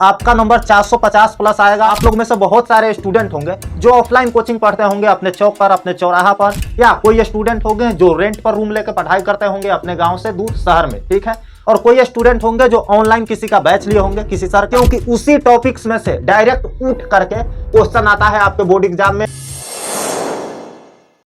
आपका number 450 plus आएगा। आप लोग में से बहुत सारे स्टूडेंट होंगे जो ऑफलाइन कोचिंग पढ़ते होंगे अपने चौक पर, अपने चौराहा पर, या कोई स्टूडेंट होंगे जो रेंट पर रूम लेकर पढ़ाई करते होंगे अपने गांव से दूर शहर में, ठीक है। और कोई स्टूडेंट होंगे जो ऑनलाइन किसी का बैच लिए होंगे किसी सर, क्योंकि उसी टॉपिक्स में से डायरेक्ट उठ करके क्वेश्चन आता है आपके बोर्ड एग्जाम में।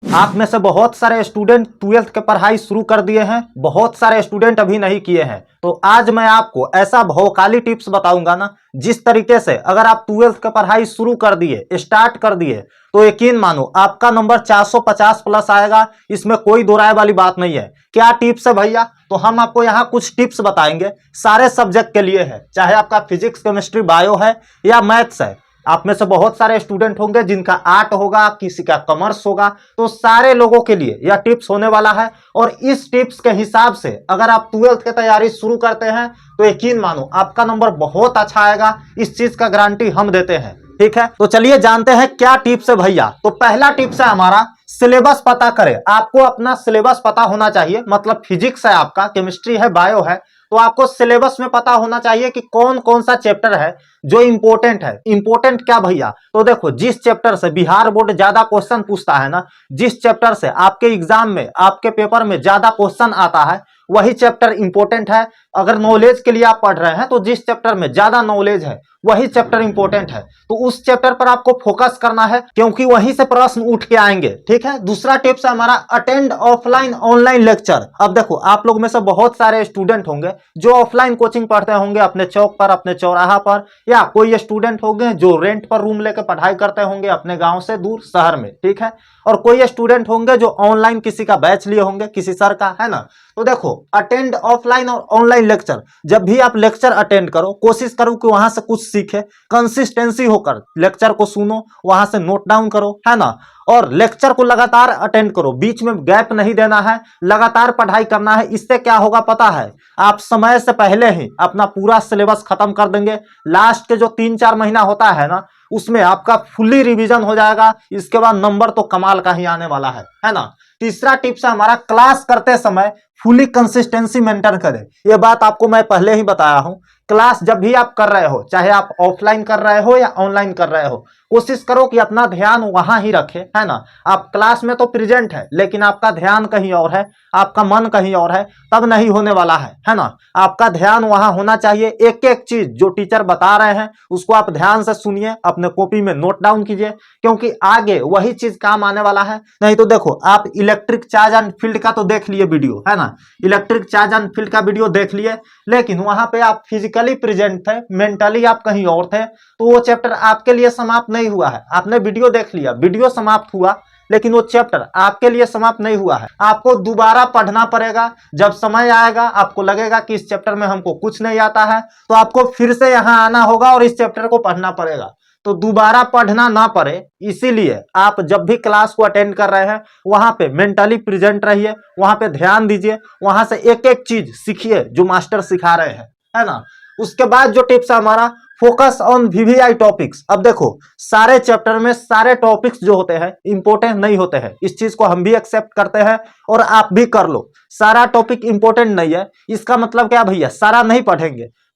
आप में से बहुत सारे स्टूडेंट 12th के पढ़ाई शुरू कर दिए हैं, बहुत सारे स्टूडेंट अभी नहीं किए हैं। तो आज मैं आपको ऐसा भौकाली टिप्स बताऊंगा ना, जिस तरीके से अगर आप 12th के पढ़ाई शुरू कर दिए, स्टार्ट कर दिए, तो यकीन मानो आपका नंबर 450 प्लस आएगा। इसमें कोई दो राय वाली बात नहीं है। क्या टिप्स है भैया? तो हम आपको यहाँ कुछ टिप्स बताएंगे, सारे सब्जेक्ट के लिए है, चाहे आपका फिजिक्स, केमिस्ट्री, बायो है या मैथ्स है। आप में से बहुत सारे स्टूडेंट होंगे जिनका आर्ट होगा, किसी का कॉमर्स होगा, तो सारे लोगों के लिए यह टिप्स होने वाला है। और इस टिप्स के हिसाब से अगर आप 12th की तैयारी शुरू करते हैं तो यकीन मानो आपका नंबर बहुत अच्छा आएगा। इस चीज का गारंटी हम देते हैं, ठीक है। तो चलिए जानते हैं क्या टिप्स है भैया। तो पहला टिप्स है हमारा, सिलेबस पता करें। आपको अपना सिलेबस पता होना चाहिए, मतलब फिजिक्स है आपका, केमिस्ट्री है, बायो है, तो आपको सिलेबस में पता होना चाहिए कि कौन कौन सा चैप्टर है जो इंपॉर्टेंट है। इंपॉर्टेंट क्या भैया? तो देखो, जिस चैप्टर से बिहार बोर्ड ज्यादा क्वेश्चन पूछता है ना, जिस चैप्टर से आपके एग्जाम में, आपके पेपर में ज्यादा क्वेश्चन आता है, वही चैप्टर इंपॉर्टेंट है। अगर नॉलेज के लिए आप पढ़ रहे हैं तो जिस चैप्टर में ज्यादा नॉलेज है वही चैप्टर इंपॉर्टेंट है, तो उस चैप्टर पर आपको फोकस करना है, क्योंकि वहीं से प्रश्न उठ के आएंगे, ठीक है। दूसरा टिप्स है हमारा, अटेंड ऑफलाइन ऑनलाइन लेक्चर। अब देखो, आप लोग में से बहुत सारे स्टूडेंट होंगे जो ऑफलाइन कोचिंग पढ़ते होंगे अपने चौक पर, अपने चौराहा पर, या कोई स्टूडेंट होंगे जो रेंट पर रूम लेकर पढ़ाई करते होंगे अपने गांव से दूर शहर में, ठीक है। और कोई स्टूडेंट होंगे जो ऑनलाइन किसी का बैच लिए होंगे किसी सर का, है ना। तो देखो, अटेंड ऑफलाइन और ऑनलाइन लेक्चर, जब भी आप लेक्चर अटेंड करो, कोशिश करो कि वहां से कुछ सीखे, कंसिस्टेंसी होकर लेक्चर को सुनो, वहां से नोट डाउन करो, है ना। और लेक्चर को लगातार अटेंड करो, बीच में गैप नहीं देना है, लगातार पढ़ाई करना है। इससे क्या होगा पता है? आप समय से पहले ही अपना पूरा सिलेबस खत्म कर देंगे। लास्ट के जो 3-4 महीना होता है ना, उसमें आपका फुल्ली रिवीजन हो जाएगा। इसके बाद नंबर तो कमाल का ही आने वाला है ना। तीसरा टिप्स है हमारा, क्लास करते समय फुली कंसिस्टेंसी मेंटेन करें। यह बात आपको मैं पहले ही बताया हूं। क्लास जब भी आप कर रहे हो, चाहे आप ऑफलाइन कर रहे हो या ऑनलाइन कर रहे हो, कोशिश करो कि अपना ध्यान वहां ही रखे, है ना। आप क्लास में तो प्रेजेंट है, लेकिन आपका ध्यान कहीं और है, आपका मन कहीं और है, तब नहीं होने वाला है ना। आपका ध्यान वहां होना चाहिए। एक एक चीज जो टीचर बता रहे हैं उसको आप ध्यान से सुनिए, अपने कॉपी में नोट डाउन कीजिए, क्योंकि आगे वही चीज काम आने वाला है। नहीं तो देखो, आप इलेक्ट्रिक चार्ज एंड फील्ड का तो देख लिए वीडियो, है ना, इलेक्ट्रिक चार्ज एंड फील्ड का वीडियो देख लिए, लेकिन वहां पे आप फिजिकली प्रेजेंट थे, मेंटली आप कहीं और थे, तो वो चैप्टर आपके लिए समाप्त नहीं हुआ है। आपने वीडियो देख लिया, वीडियो समाप्त हुआ, लेकिन वो चैप्टर आपके लिए समाप्त नहीं हुआ है। आपको दोबारा पढ़ना पड़ेगा। जब समय आएगा, आपको लगेगा कि इस चैप्टर में हमको कुछ नहीं आता है, तो आपको फिर से यहाँ आना होगा और इस चैप्टर को पढ़ना पड़ेगा। तो दोबारा पढ़ना ना पड़े, इसीलिए आप जब भी क्लास को अटेंड कर रहे हैं वहां पे मेंटली प्रेजेंट रहिए, वहां पे ध्यान दीजिए, वहां से एक एक चीज सीखिए जो मास्टर सिखा रहे हैं, है ना। उसके बाद जो टिप्स है हमारा, फोकस ऑन वीवीआई टॉपिक्स। अब देखो, सारे चैप्टर में सारे टॉपिक्स जो होते हैं इंपॉर्टेंट नहीं होते हैं। इस चीज को हम भी एक्सेप्ट करते हैं और आप भी कर लो। सारा टॉपिक इंपॉर्टेंट नहीं है, इसका मतलब क्या भैया? सारा नहीं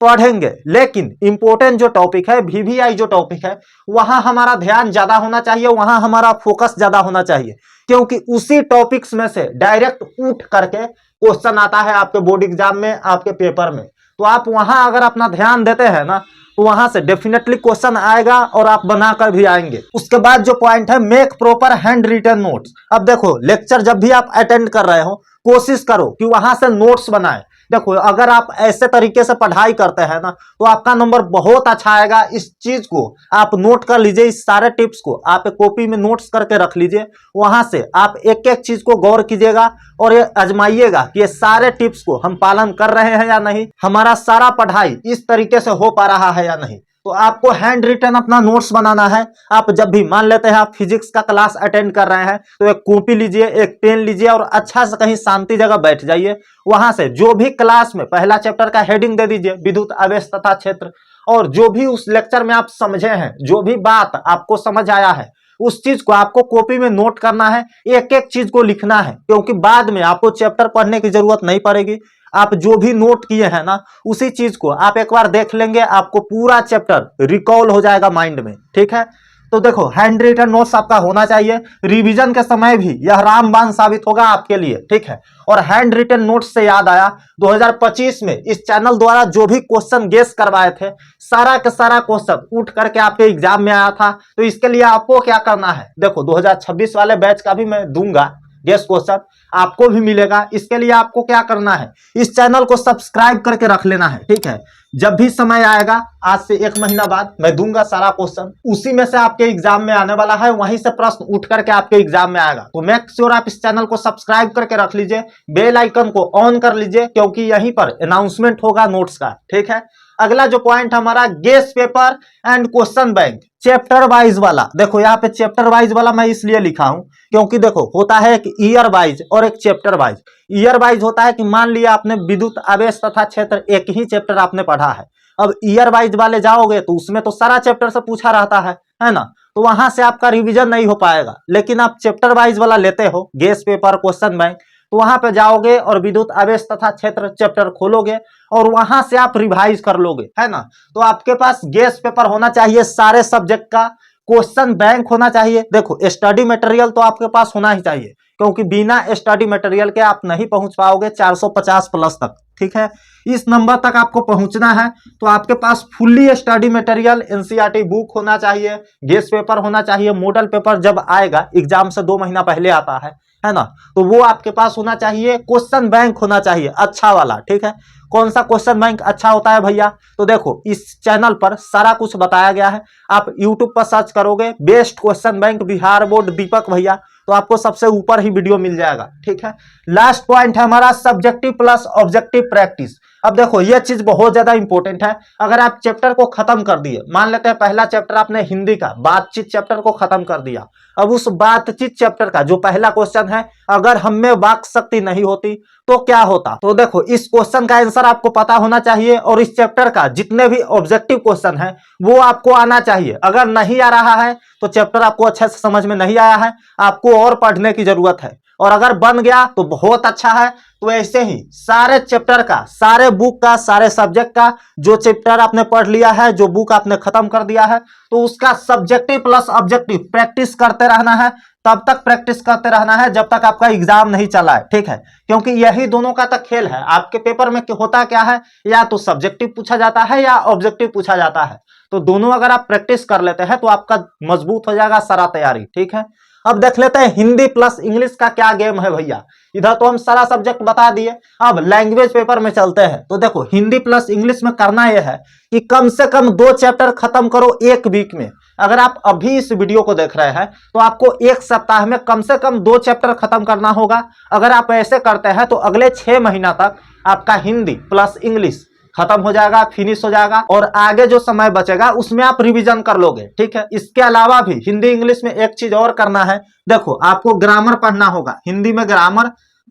पढ़ेंगे, लेकिन इंपॉर्टेंट जो टॉपिक है, वीवीआई जो टॉपिक है, वहां हमारा ध्यान ज्यादा होना चाहिए, वहां हमारा फोकस ज्यादा होना चाहिए, क्योंकि उसी टॉपिक्स में से डायरेक्ट उठ करके क्वेश्चन आता है आपके बोर्ड एग्जाम में, आपके पेपर में। तो आप वहां अगर अपना ध्यान देते हैं ना, तो वहां से डेफिनेटली क्वेश्चन आएगा और आप बनाकर भी आएंगे। उसके बाद जो पॉइंट है, make proper hand written notes. अब देखो, लेक्चर जब भी आप अटेंड कर रहे हो, कोशिश करो कि वहां से नोट्स बनाएं। देखो, अगर आप ऐसे तरीके से पढ़ाई करते हैं ना, तो आपका नंबर बहुत अच्छा आएगा। इस चीज को आप नोट कर लीजिए, इस सारे टिप्स को आप एक कॉपी में नोट्स करके रख लीजिए। वहां से आप एक एक चीज को गौर कीजिएगा और ये आजमाइएगा कि ये सारे टिप्स को हम पालन कर रहे हैं या नहीं, हमारा सारा पढ़ाई इस तरीके से हो पा रहा है या नहीं। तो आपको हैंड रिटन अपना नोट्स बनाना है। आप जब भी मान लेते हैं आप फिजिक्स का क्लास अटेंड कर रहे हैं, तो एक कॉपी लीजिए, एक पेन लीजिए और अच्छा से कहीं शांति जगह बैठ जाइए। वहां से जो भी क्लास में पहला चैप्टर का हेडिंग दे दीजिए, विद्युत आवेश तथा क्षेत्र, और जो भी उस लेक्चर में आप समझे हैं, जो भी बात आपको समझ आया है, उस चीज को आपको कॉपी में नोट करना है, एक एक चीज को लिखना है, क्योंकि बाद में आपको चैप्टर पढ़ने की जरूरत नहीं पड़ेगी। आप जो भी नोट किए हैं ना उसी चीज को आप एक बार देख लेंगे, आपको पूरा चैप्टर रिकॉल हो जाएगा माइंड में। ठीक है, तो देखो हैंड रिटन नोट्स आपका होना चाहिए, रिवीजन के समय भी यह रामबाण साबित होगा आपके लिए। ठीक है, और हैंड रिटन नोट्स से याद आया, 2025 में इस चैनल द्वारा जो भी क्वेश्चन गेस करवाए थे सारा का सारा क्वेश्चन उठ करके आपके एग्जाम में आया था। तो इसके लिए आपको क्या करना है, देखो 2026 वाले बैच का भी मैं दूंगा गेस क्वेश्चन, आपको भी मिलेगा। इसके लिए आपको क्या करना है, इस चैनल को सब्सक्राइब करके रख लेना है। ठीक है, जब भी समय आएगा आज से 1 महीना बाद मैं दूंगा सारा क्वेश्चन, उसी में से आपके एग्जाम में आने वाला है, वहीं से प्रश्न उठ करके आपके एग्जाम में आएगा। तो मेक श्योर आप इस चैनल को सब्सक्राइब करके रख लीजिए, बेल आइकन को ऑन कर लीजिए, क्योंकि यहीं पर अनाउंसमेंट होगा नोट्स का। ठीक है, अगला जो पॉइंट हमारा guess paper and question bank chapter wise वाला, देखो यहाँ पे चैप्टर वाइज वाला मैं इसलिए लिखा हूं क्योंकि देखो होता है एक ईयर वाइज और एक चैप्टर वाइज। ईयर वाइज होता है कि मान लिया आपने विद्युत आवेश तथा क्षेत्र एक ही चैप्टर आपने पढ़ा है, अब ईयर वाइज वाले जाओगे तो उसमें तो सारा चैप्टर से पूछा रहता है ना, तो वहां से आपका रिवीजन नहीं हो पाएगा। लेकिन आप चैप्टर वाइज वाला लेते हो गेस पेपर क्वेश्चन बैंक, तो वहां पे जाओगे और विद्युत आवेश तथा क्षेत्र चैप्टर खोलोगे और वहां से आप रिवाइज कर लोगे, है ना। तो आपके पास गेस पेपर होना चाहिए सारे सब्जेक्ट का, क्वेश्चन बैंक होना चाहिए। देखो स्टडी मटेरियल तो आपके पास होना ही चाहिए, क्योंकि बिना स्टडी मटेरियल के आप नहीं पहुंच पाओगे 450 प्लस तक। ठीक है, इस नंबर तक आपको पहुंचना है तो आपके पास fully study material NCERT book होना चाहिए, गेस पेपर होना चाहिए, मॉडल पेपर जब आएगा एग्जाम से 2 महीना पहले आता है ना, तो वो आपके पास होना चाहिए, क्वेश्चन बैंक होना चाहिए अच्छा वाला। ठीक है, कौन सा क्वेश्चन बैंक अच्छा होता है भैया, तो देखो इस चैनल पर सारा कुछ बताया गया है, आप यूट्यूब पर सर्च करोगे best question bank Bihar board Deepak भैया, तो आपको सबसे ऊपर ही वीडियो मिल जाएगा। ठीक है, लास्ट पॉइंट है हमारा सब्जेक्टिव प्लस ऑब्जेक्टिव प्रैक्टिस। अब देखो यह चीज बहुत ज्यादा इंपॉर्टेंट है, अगर आप चैप्टर को खत्म कर दिए, मान लेते हैं पहला चैप्टर आपने हिंदी का बातचीत चैप्टर को खत्म कर दिया, अब उस बातचीत चैप्टर का जो पहला क्वेश्चन है अगर हम में वाक शक्ति नहीं होती तो क्या होता, तो देखो इस क्वेश्चन का आंसर आपको पता होना चाहिए और इस चैप्टर का जितने भी ऑब्जेक्टिव क्वेश्चन है वो आपको आना चाहिए। अगर नहीं आ रहा है तो चैप्टर आपको अच्छे से समझ में नहीं आया है, आपको और पढ़ने की जरूरत है, और अगर बन गया तो बहुत अच्छा है। तो ऐसे ही सारे चैप्टर का, सारे बुक का, सारे सब्जेक्ट का जो चैप्टर आपने पढ़ लिया है, जो बुक आपने खत्म कर दिया है, तो उसका सब्जेक्टिव प्लस ऑब्जेक्टिव प्रैक्टिस करते रहना है, तब तक प्रैक्टिस करते रहना है जब तक आपका एग्जाम नहीं चला है। ठीक है, क्योंकि यही दोनों का तक खेल है। आपके पेपर में होता क्या है, या तो सब्जेक्टिव पूछा जाता है या ऑब्जेक्टिव पूछा जाता है, तो दोनों अगर आप प्रैक्टिस कर लेते हैं तो आपका मजबूत हो जाएगा सारा तैयारी। ठीक है, अब देख लेते हैं हिंदी प्लस इंग्लिश का क्या गेम है भैया। इधर तो हम सारा सब्जेक्ट बता दिए, अब लैंग्वेज पेपर में चलते हैं। तो देखो हिंदी प्लस इंग्लिश में करना यह है कि कम से कम 2 चैप्टर खत्म करो 1 वीक में। अगर आप अभी इस वीडियो को देख रहे हैं तो आपको 1 सप्ताह में कम से कम 2 चैप्टर खत्म करना होगा। अगर आप ऐसे करते हैं तो अगले 6 महीना तक आपका हिंदी प्लस इंग्लिश खत्म हो जाएगा, फिनिश हो जाएगा, और आगे जो समय बचेगा उसमें आप रिवीजन कर लोगे। ठीक है, इसके अलावा भी हिंदी इंग्लिश में एक चीज और करना है, देखो आपको ग्रामर पढ़ना होगा, हिंदी में ग्रामर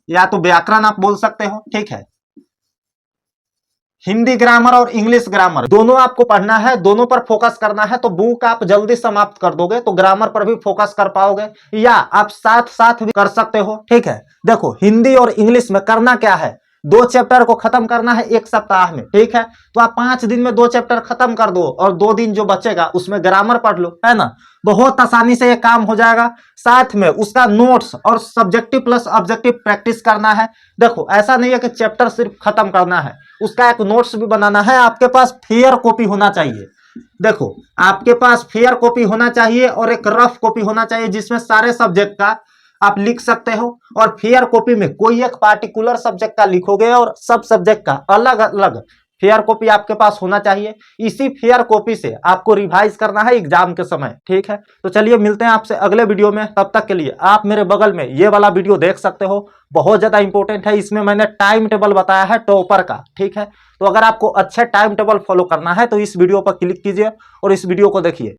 या तो व्याकरण आप बोल सकते हो। ठीक है, हिंदी ग्रामर और इंग्लिश ग्रामर दोनों आपको पढ़ना है, दोनों पर फोकस करना है। तो बुक आप जल्दी समाप्त कर दोगे तो ग्रामर पर भी फोकस कर पाओगे, या आप साथ साथ भी कर सकते हो। ठीक है, देखो हिंदी और इंग्लिश में करना क्या है, 2 चैप्टर को खत्म करना है 1 सप्ताह में। ठीक है, तो आप 5 दिन में 2 चैप्टर खत्म कर दो और 2 दिन जो बचेगा उसमें ग्रामर पढ़ लो, है ना। बहुत आसानी से ये काम हो जाएगा। साथ में उसका नोट्स और सब्जेक्टिव प्लस ऑब्जेक्टिव प्रैक्टिस करना है। देखो ऐसा नहीं है कि चैप्टर सिर्फ खत्म करना है, उसका एक नोट्स भी बनाना है। आपके पास फेयर कॉपी होना चाहिए, देखो आपके पास फेयर कॉपी होना चाहिए और एक रफ कॉपी होना चाहिए जिसमें सारे सब्जेक्ट का आप लिख सकते हो। और फेयर कॉपी में कोई एक पार्टिकुलर सब्जेक्ट का लिखोगे और सब सब्जेक्ट का अलग अलग फेयर कॉपी आपके पास होना चाहिए। इसी फेयर कॉपी से आपको रिवाइज करना है एग्जाम के समय। ठीक है, तो चलिए मिलते हैं आपसे अगले वीडियो में। तब तक के लिए आप मेरे बगल में ये वाला वीडियो देख सकते हो, बहुत ज्यादा इंपॉर्टेंट है। इसमें मैंने टाइम टेबल बताया है टॉपर का। ठीक है, तो अगर आपको अच्छे टाइम टेबल फॉलो करना है तो इस वीडियो पर क्लिक कीजिए और इस वीडियो को देखिए।